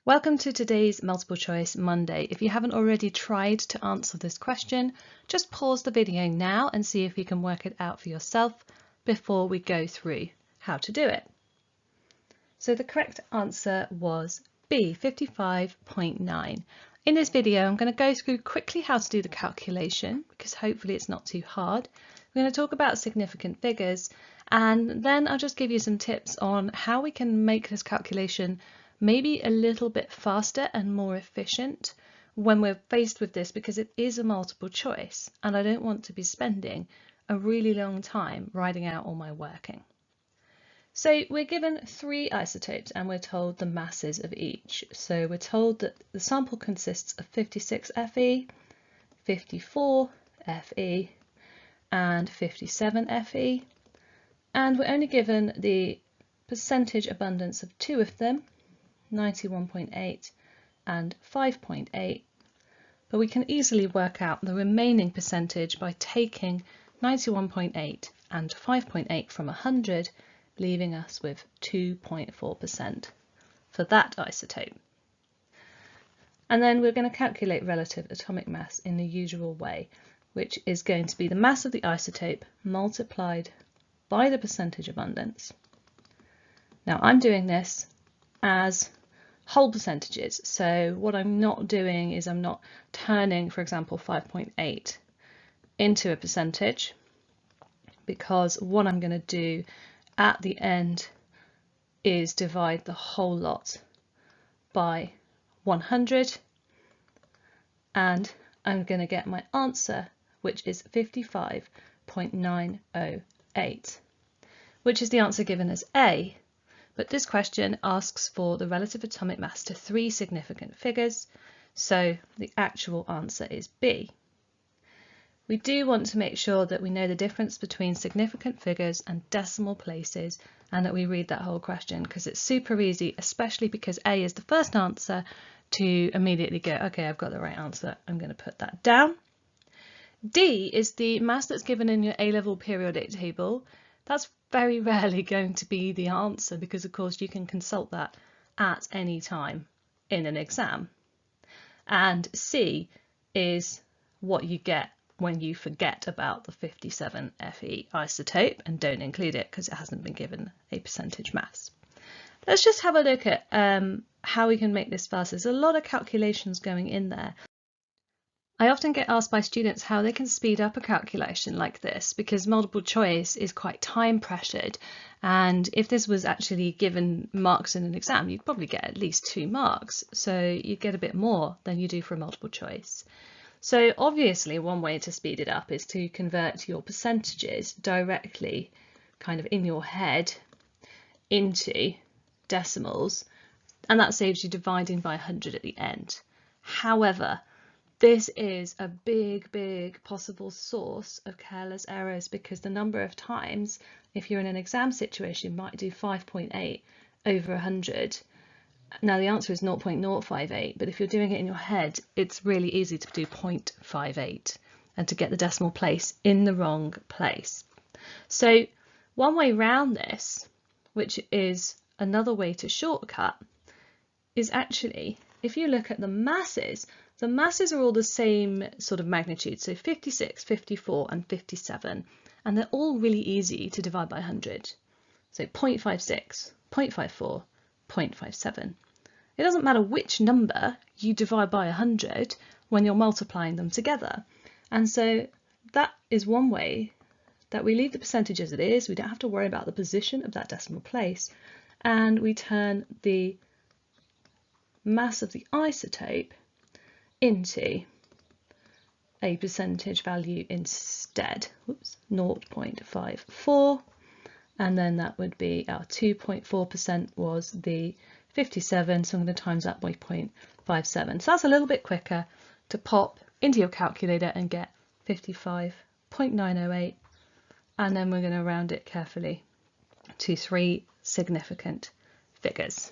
Welcome to today's multiple choice Monday. If you haven't already tried to answer this question, just pause the video now and see if you can work it out for yourself before we go through how to do it. So the correct answer was B, 55.9. In this video, I'm going to go through quickly how to do the calculation because hopefully it's not too hard. We're going to talk about significant figures and then I'll just give you some tips on how we can make this calculation maybe a little bit faster and more efficient when we're faced with this, because it is a multiple choice and I don't want to be spending a really long time writing out all my working. So we're given 3 isotopes and we're told the masses of each. So we're told that the sample consists of 56 Fe, 54 Fe and 57 Fe, and we're only given the percentage abundance of 2 of them, 91.8 and 5.8, but we can easily work out the remaining percentage by taking 91.8 and 5.8 from 100, leaving us with 2.4% for that isotope. And then we're going to calculate relative atomic mass in the usual way, which is going to be the mass of the isotope multiplied by the percentage abundance. Now I'm doing this as whole percentages, so what I'm not doing is I'm not turning, for example, 5.8 into a percentage, because what I'm going to do at the end is divide the whole lot by 100 and I'm going to get my answer, which is 55.908, which is the answer given as A. But this question asks for the relative atomic mass to 3 significant figures, so the actual answer is B. We do want to make sure that we know the difference between significant figures and decimal places and that we read that whole question, because it's super easy, especially because A is the first answer, to immediately go, okay, I've got the right answer, I'm going to put that down. D is the mass that's given in your A-level periodic table. That's very rarely going to be the answer because, of course, you can consult that at any time in an exam. And C is what you get when you forget about the 57 Fe isotope and don't include it because it hasn't been given a percentage mass. Let's just have a look at how we can make this faster. There's a lot of calculations going in there. I often get asked by students how they can speed up a calculation like this, because multiple choice is quite time pressured, and if this was actually given marks in an exam, you'd probably get at least 2 marks, so you get a bit more than you do for a multiple choice. So obviously one way to speed it up is to convert your percentages directly kind of in your head into decimals, and that saves you dividing by 100 at the end. However, this is a big possible source of careless errors, because the number of times, if you're in an exam situation, you might do 5.8 over 100. Now the answer is 0.058, but if you're doing it in your head, it's really easy to do 0.58 and to get the decimal place in the wrong place. So one way around this, which is another way to shortcut, is actually, if you look at the masses are all the same sort of magnitude, so 56, 54 and 57, and they're all really easy to divide by 100. So 0.56, 0.54, 0.57. It doesn't matter which number you divide by 100 when you're multiplying them together. And so that is one way that we leave the percentage as it is. We don't have to worry about the position of that decimal place, and we turn the mass of the isotope into a percentage value instead. 0.54, and then that would be our 2.4% was the 57, so I'm going to times that by 0.57. So that's a little bit quicker to pop into your calculator and get 55.908, and then we're going to round it carefully to 3 significant figures.